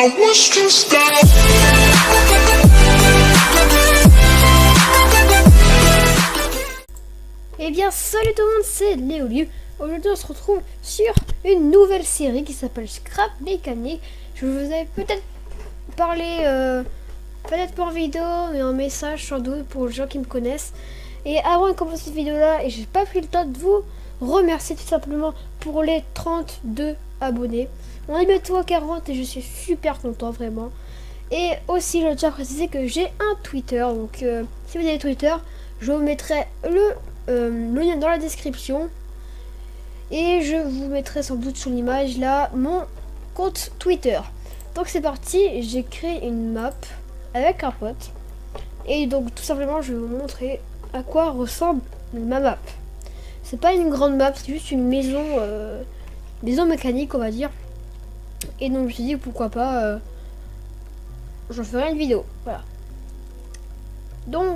I was just down. Eh bien salut tout le monde, c'est Léoliu. Aujourd'hui on se retrouve sur une nouvelle série qui s'appelle Scrap Mécanique. Je vous avais peut-être parlé, peut-être pas en vidéo, mais en message sans doute pour les gens qui me connaissent. Et avant de commencer cette vidéo là, et j'ai pas pris le temps de vous remercier tout simplement pour les 32 abonnés. On est bientôt à 40 et je suis super content vraiment. Et aussi je tiens à préciser que j'ai un Twitter, donc si vous avez Twitter, je vous mettrai le lien dans la description. Et je vous mettrai sans doute sur l'image là mon compte Twitter. Donc c'est parti, j'ai créé une map avec un pote. Et donc tout simplement je vais vous montrer à quoi ressemble ma map. C'est pas une grande map, c'est juste une maison, maison mécanique on va dire. Et donc je me suis dit pourquoi pas, j'en ferai une vidéo. Voilà. Donc.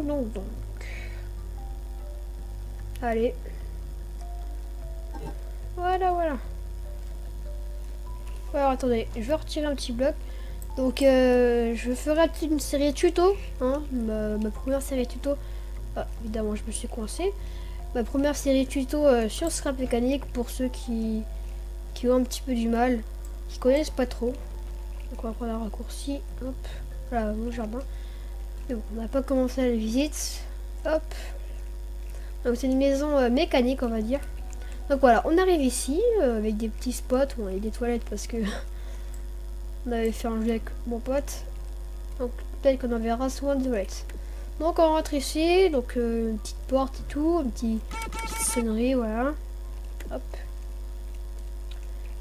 Allez. Voilà. Alors attendez, je vais retirer un petit bloc. Donc je ferai une série tuto, hein, ma première série tuto. Ah, évidemment je me suis coincé. Ma première série tuto sur Scrap Mécanique pour ceux qui ont un petit peu du mal, qui connaissent pas trop. Donc on va prendre un raccourci. Hop, voilà mon jardin. Mais bon, on n'a pas commencé la visite. Hop. Donc c'est une maison mécanique on va dire. Donc voilà, on arrive ici avec des petits spots où on a des toilettes parce que on avait fait un jeu avec mon pote. Donc peut-être qu'on en verra souvent des toilettes. Donc on rentre ici, donc une petite porte et tout, petite sonnerie, voilà. Hop.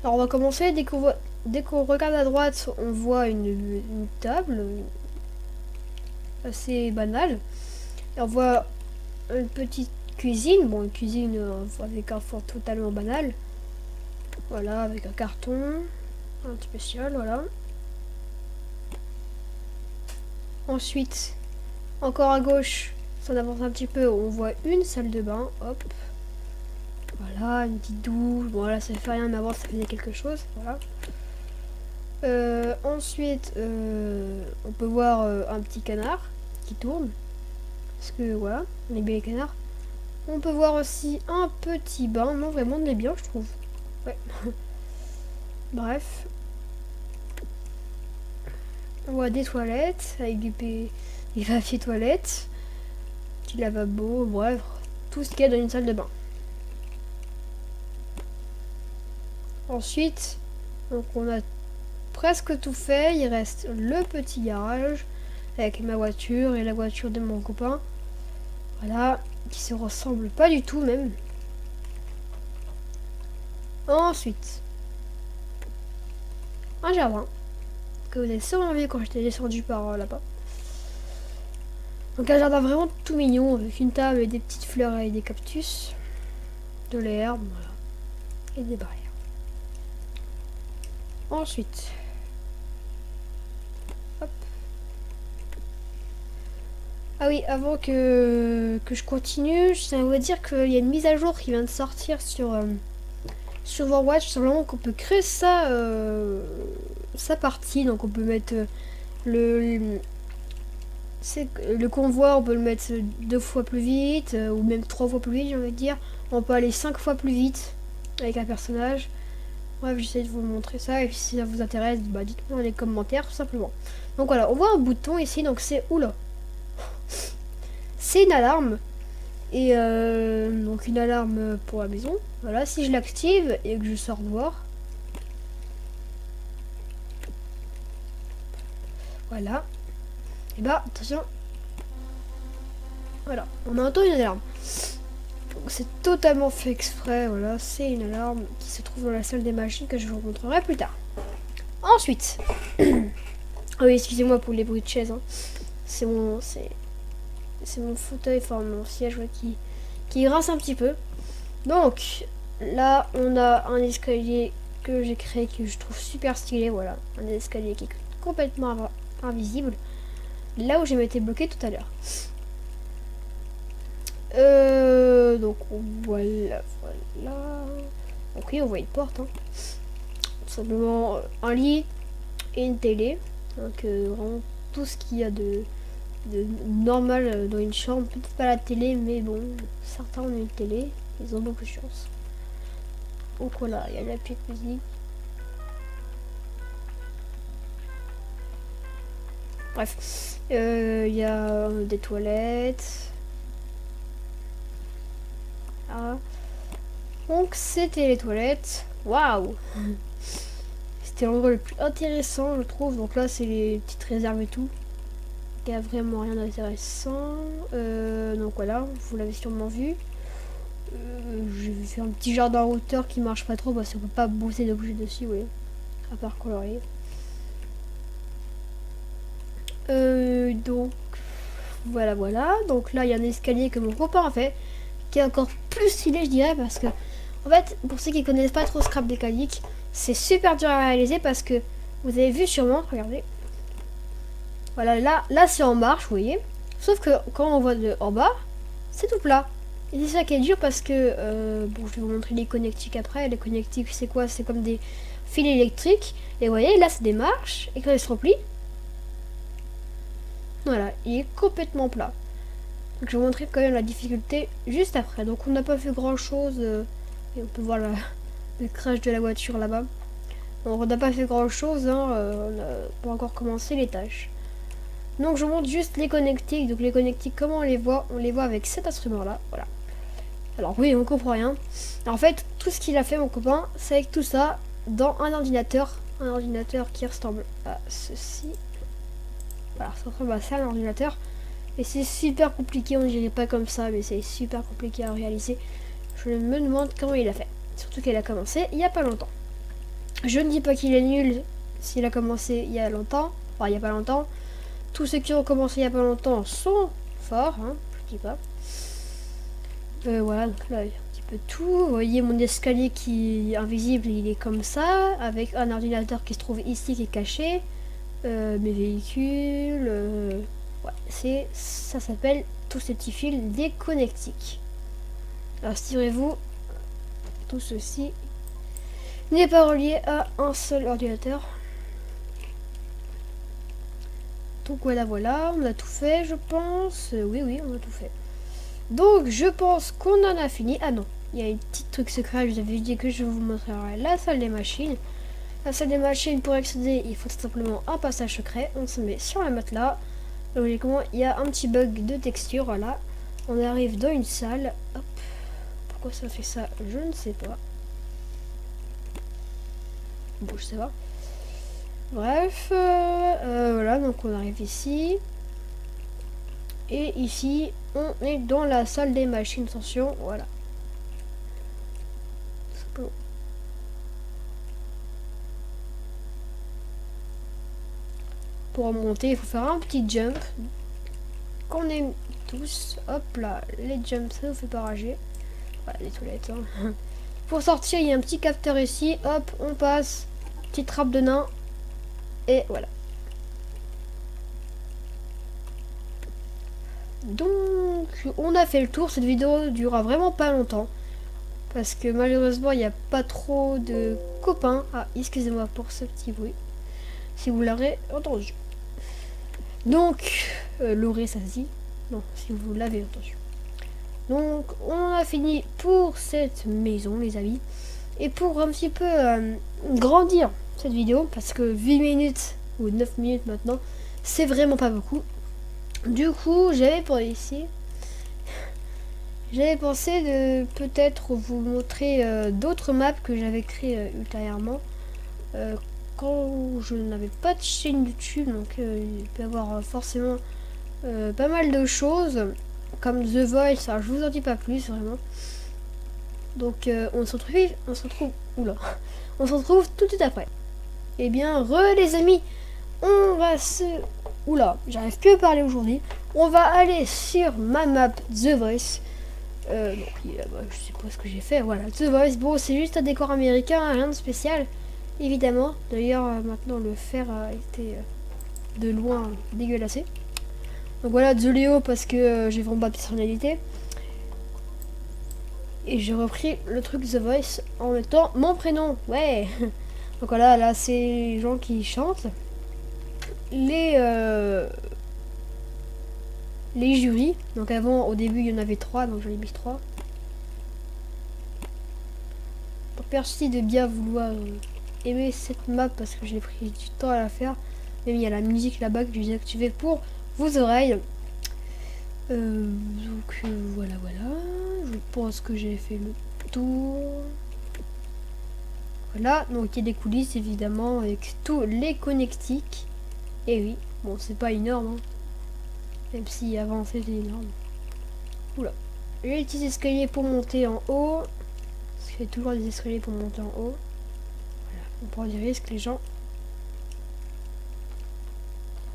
Alors on va commencer, dès qu'on regarde à droite, on voit une table assez banale. Et on voit une petite cuisine, bon une cuisine avec un four totalement banal. Voilà, avec un carton, un spécial, voilà. Ensuite, encore à gauche, si on avance un petit peu, on voit une salle de bain, hop. Voilà, une petite douche, bon là ça fait rien, mais avant ça faisait quelque chose, voilà. Ensuite, on peut voir un petit canard qui tourne, parce que voilà, on est bien les canards. On peut voir aussi un petit bain, non vraiment on est bien je trouve. Ouais. Bref. On voit des toilettes avec des papiers toilettes, petit lavabo, bref, tout ce qu'il y a dans une salle de bain. Ensuite, donc on a presque tout fait, il reste le petit garage avec ma voiture et la voiture de mon copain. Voilà, qui se ressemble pas du tout même. Ensuite, un jardin que vous avez sûrement vu quand j'étais descendu par là-bas. Donc un jardin vraiment tout mignon avec une table et des petites fleurs et des cactus, de l'herbe, voilà, et des barrières. Ensuite, hop. Ah oui, avant que je continue, je tiens à vous dire qu'il y a une mise à jour qui vient de sortir sur Overwatch, simplement qu'on peut créer sa partie, donc on peut mettre le convoi, on peut le mettre 2 fois plus vite, ou même 3 fois plus vite, j'ai envie de dire. On peut aller 5 fois plus vite avec un personnage. Bref, j'essaie de vous montrer ça, et puis si ça vous intéresse, bah dites-moi dans les commentaires, tout simplement. Donc voilà, on voit un bouton ici, donc c'est... Oula, c'est une alarme. Et donc une alarme pour la maison. Voilà, si je l'active et que je sors voir. Voilà. Et bah, attention. Voilà, on entend une alarme. C'est totalement fait exprès, voilà, c'est une alarme qui se trouve dans la salle des machines que je vous montrerai plus tard. Ensuite, ah oui, excusez-moi pour les bruits de chaise, hein. C'est mon fauteuil, enfin mon siège ouais, qui grince un petit peu. Donc là, on a un escalier que j'ai créé que je trouve super stylé, voilà, un escalier qui est complètement invisible, là où je m'étais bloqué tout à l'heure. Donc voilà. Donc oui, on voit une porte, hein. Tout simplement un lit et une télé. Donc vraiment tout ce qu'il y a de normal dans une chambre. Peut-être pas la télé, mais bon, certains ont une télé. Ils ont beaucoup de chance. Donc voilà, il y a la petite musique. Bref, il y a des toilettes. Ah. Donc c'était les toilettes. Waouh! C'était l'endroit le plus intéressant, je trouve. Donc là, c'est les petites réserves et tout. Il n'y a vraiment rien d'intéressant. Donc voilà, vous l'avez sûrement vu. J'ai fait un petit jardin en hauteur qui marche pas trop parce qu'on peut pas bosser de bouger dessus, oui. À part colorier. Donc voilà. Donc là, il y a un escalier que mon copain a fait, qui est encore plus stylé, je dirais, parce que en fait, pour ceux qui connaissent pas trop Scrap Mécanique, c'est super dur à réaliser parce que vous avez vu sûrement, regardez. Voilà, là c'est en marche, vous voyez. Sauf que quand on voit de en bas, c'est tout plat. Et c'est ça qui est dur parce que, bon, je vais vous montrer les connectiques après. Les connectiques, c'est quoi? C'est comme des fils électriques. Et vous voyez, là c'est des marches. Et quand ils se replient, voilà, il est complètement plat. Donc je vais vous montrer quand même la difficulté juste après. Donc on n'a pas fait grand chose. Et on peut voir le crash de la voiture là-bas. On n'a pas fait grand chose, hein, on n'a pas encore commencé les tâches. Donc je vous montre juste les connectiques. Donc les connectiques, comment on les voit? On les voit avec cet instrument là, voilà. Alors oui, on comprend rien. En fait, tout ce qu'il a fait mon copain, c'est avec tout ça dans un ordinateur qui ressemble à ceci. Voilà, ça ressemble à ça, un ordinateur. Et c'est super compliqué, on dirait pas comme ça, mais c'est super compliqué à réaliser. Je me demande comment il a fait. Surtout qu'il a commencé il y a pas longtemps. Je ne dis pas qu'il est nul s'il a commencé il y a longtemps. Enfin, il y a pas longtemps. Tous ceux qui ont commencé il y a pas longtemps sont forts, hein, je dis pas. Voilà, donc là, il y a un petit peu tout. Vous voyez mon escalier qui est invisible, il est comme ça, avec un ordinateur qui se trouve ici, qui est caché. Mes véhicules. Ouais, ça s'appelle tous ces petits fils des connectiques. Alors, tirez-vous, tout ceci n'est pas relié à un seul ordinateur. Donc voilà, on a tout fait, je pense. Oui, on a tout fait. Donc je pense qu'on en a fini. Ah non, il y a un petit truc secret, je vous avais dit que je vous montrerai la salle des machines. La salle des machines, pour accéder, il faut tout simplement un passage secret. On se met sur la matelas. Logiquement, il y a un petit bug de texture, voilà. On arrive dans une salle. Hop. Pourquoi ça fait ça? Je ne sais pas. Bon, je sais pas. Bref, voilà, donc on arrive ici. Et ici, on est dans la salle des machines. Attention, voilà. Pour remonter, il faut faire un petit jump. Qu'on aime tous. Hop là, les jumps, ça vous fait pas rager. Voilà, les toilettes. Hein. Pour sortir, il y a un petit capteur ici. Hop, on passe. Petite trappe de nain. Et voilà. Donc, on a fait le tour. Cette vidéo durera vraiment pas longtemps. Parce que malheureusement, il n'y a pas trop de copains. Ah, excusez-moi pour ce petit bruit. Si vous l'aurez entendu. Donc, l'aurez, ça se dit. Non, si vous l'avez entendu. Donc, on a fini pour cette maison, les amis. Et pour un petit peu grandir cette vidéo, parce que 8 minutes ou 9 minutes maintenant, c'est vraiment pas beaucoup. Du coup, j'avais pensé de peut-être vous montrer d'autres maps que j'avais créées ultérieurement. Quand je n'avais pas de chaîne YouTube, donc il peut y avoir forcément pas mal de choses, comme The Voice, alors je vous en dis pas plus vraiment. Donc on se retrouve tout de suite après. Et bien, les amis, on va j'arrive plus à parler aujourd'hui. On va aller sur ma map The Voice. Donc, je sais pas ce que j'ai fait. Voilà, The Voice. Bon, c'est juste un décor américain, rien de spécial, évidemment. D'ailleurs, maintenant le fer a été de loin dégueulassé. Donc voilà, The Léo parce que j'ai vraiment pas de personnalité. Et j'ai repris le truc The Voice en mettant mon prénom. Ouais. Donc voilà, là c'est les gens qui chantent. les jurys. Donc avant, au début, il y en avait 3, donc j'en ai mis 3. Donc merci de bien vouloir aimer cette map parce que j'ai pris du temps à la faire. Même il y a la musique là-bas que j'ai désactivée pour vos oreilles. Voilà. Je pense que j'ai fait le tour. Voilà, donc il y a des coulisses évidemment avec tous les connectiques. Et oui, bon c'est pas énorme, hein. Même si avant c'était énorme. Oula. J'ai les petits escaliers pour monter en haut. Parce qu'il y a toujours des escaliers pour monter en haut. Voilà, on prend des risques les gens.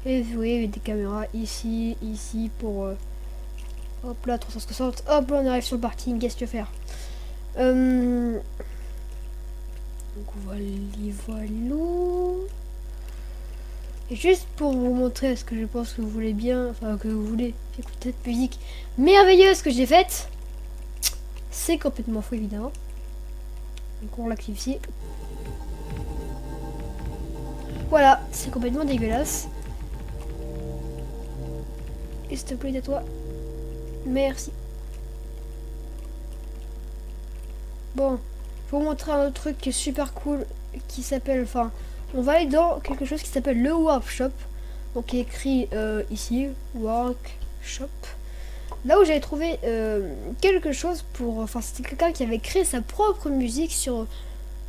Et vous voyez, il y a des caméras ici pour... hop là, 360. Hop là, on arrive sur le parking, qu'est-ce que tu veux faire? Donc voilà. Et juste pour vous montrer ce que je pense que vous voulez bien, enfin que vous voulez écouter cette musique merveilleuse que j'ai faite. C'est complètement fou évidemment. Donc on l'active ici. Voilà, c'est complètement dégueulasse. Et s'il te plaît, à toi. Merci. Bon, je vais vous montrer un autre truc qui est super cool, qui s'appelle, enfin, on va aller dans quelque chose qui s'appelle le workshop. Donc qui est écrit ici, workshop. Là où j'avais trouvé quelque chose pour, enfin c'était quelqu'un qui avait créé sa propre musique sur,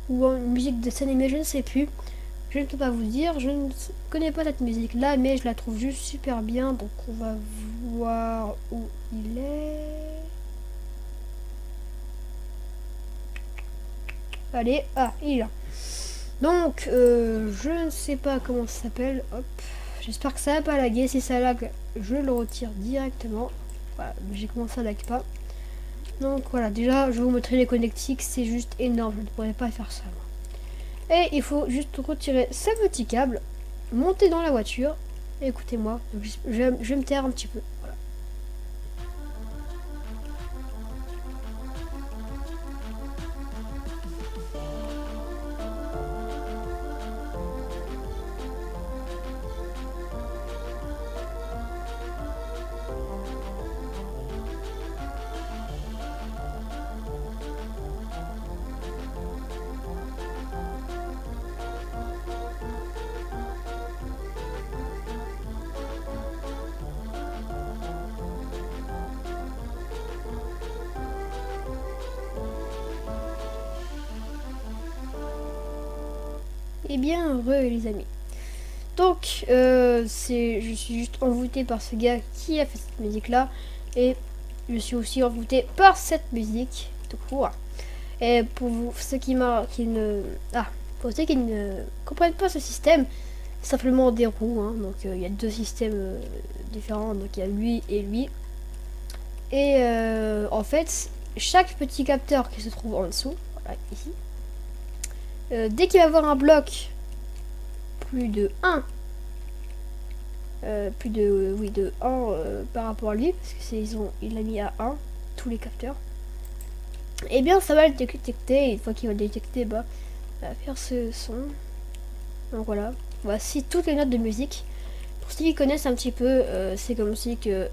ou une musique de scène animée, je ne sais plus. Je ne peux pas vous dire, je ne connais pas cette musique là, mais je la trouve juste super bien. Donc on va voir où il est. Allez, ah, il est là. Donc, je ne sais pas comment ça s'appelle. Hop, j'espère que ça va pas laguer. Si ça lag, je le retire directement. Voilà, logiquement ça lag pas. Donc voilà, déjà, je vais vous montrer les connectiques. C'est juste énorme, je ne pourrais pas faire ça. Et il faut juste retirer ce petit câble, monter dans la voiture. Et écoutez-moi, je vais me taire un petit peu. Voilà. Et bien heureux les amis. Donc je suis juste envoûtée par ce gars qui a fait cette musique là. Et je suis aussi envoûtée par cette musique tout court. Et pour ceux qui ne comprennent pas ce système, c'est simplement des roues, hein. Donc il y a deux systèmes différents. Donc il y a lui et lui. Et en fait, chaque petit capteur qui se trouve en dessous, voilà, ici, dès qu'il va avoir un bloc plus de 1, de 1 par rapport à lui, parce que il l'a mis à 1, tous les capteurs, et bien ça va le détecter, et une fois qu'il va le détecter, bah, il va faire ce son. Donc voilà, voici toutes les notes de musique. Pour ceux qui connaissent un petit peu, c'est comme si que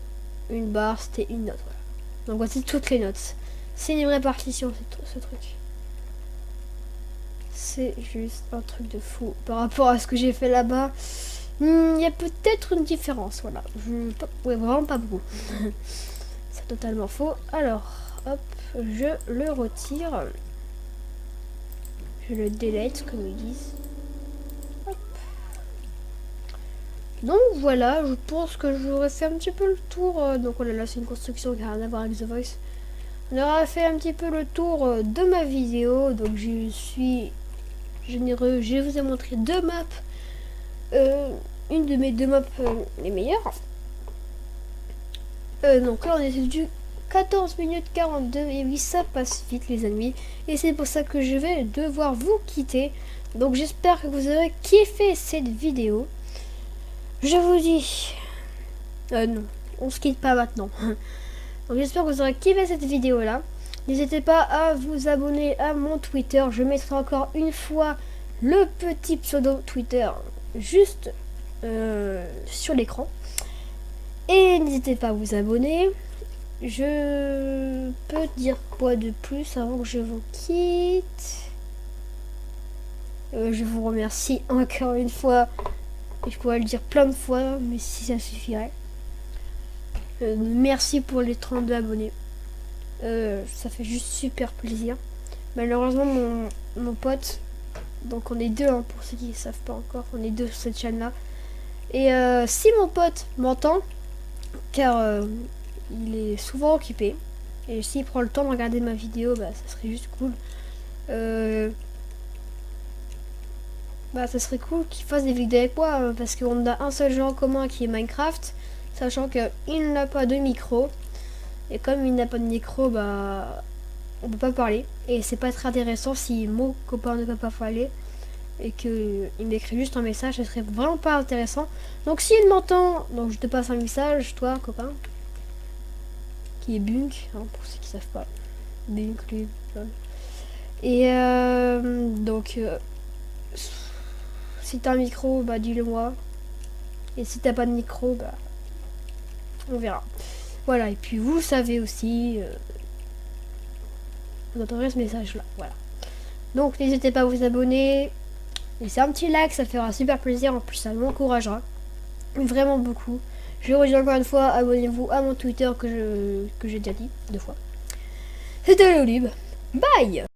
une barre c'était une note, voilà. Donc voici toutes les notes. C'est une vraie partition ce truc. C'est juste un truc de fou par rapport à ce que j'ai fait là-bas. Il y a peut-être une différence, voilà. Ouais, vraiment pas beaucoup. C'est totalement faux. Alors, hop, je le retire. Je le delete, comme ils disent. Hop. Donc voilà, je pense que j'aurais fait un petit peu le tour. Donc voilà, là c'est une construction qui n'a rien à voir avec The Voice. On aura fait un petit peu le tour de ma vidéo. Donc je suis généreux, je vous ai montré deux maps, une de mes deux maps les meilleures. Donc là on est du 14 minutes 42 et oui ça passe vite les amis, et c'est pour ça que je vais devoir vous quitter. Donc j'espère que vous aurez kiffé cette vidéo. Je vous dis non, on se quitte pas maintenant. Donc j'espère que vous aurez kiffé cette vidéo là. N'hésitez pas à vous abonner à mon Twitter. Je mettrai encore une fois le petit pseudo Twitter juste sur l'écran. Et n'hésitez pas à vous abonner. Je peux dire quoi de plus avant que je vous quitte. Je vous remercie encore une fois. Et je pourrais le dire plein de fois, mais si ça suffirait. Merci pour les 32 abonnés. Ça fait juste super plaisir. Malheureusement, mon pote, donc on est deux, hein, pour ceux qui ne savent pas encore, on est deux sur cette chaîne-là. Et si mon pote m'entend, car il est souvent occupé, et s'il prend le temps de regarder ma vidéo, bah ça serait juste cool. Bah ça serait cool qu'il fasse des vidéos avec moi, hein, parce qu'on a un seul jeu en commun qui est Minecraft, sachant qu'il n'a pas de micro. Et comme il n'a pas de micro, bah on peut pas parler. Et c'est pas très intéressant si mon copain ne peut pas parler et qu'il m'écrit juste un message, ce serait vraiment pas intéressant. Donc s'il m'entend, donc je te passe un message, toi copain, qui est Bunk, hein, pour ceux qui savent pas. Bunk, lui. Et donc si t'as un micro, bah dis-le moi. Et si t'as pas de micro, bah on verra. Voilà, et puis vous savez aussi, vous entendrez ce message là, voilà. Donc n'hésitez pas à vous abonner, laissez un petit like, ça fera super plaisir, en plus ça m'encouragera vraiment beaucoup. Je redis encore une fois, abonnez-vous à mon Twitter que j'ai déjà dit 2 fois. C'était Léolib, bye.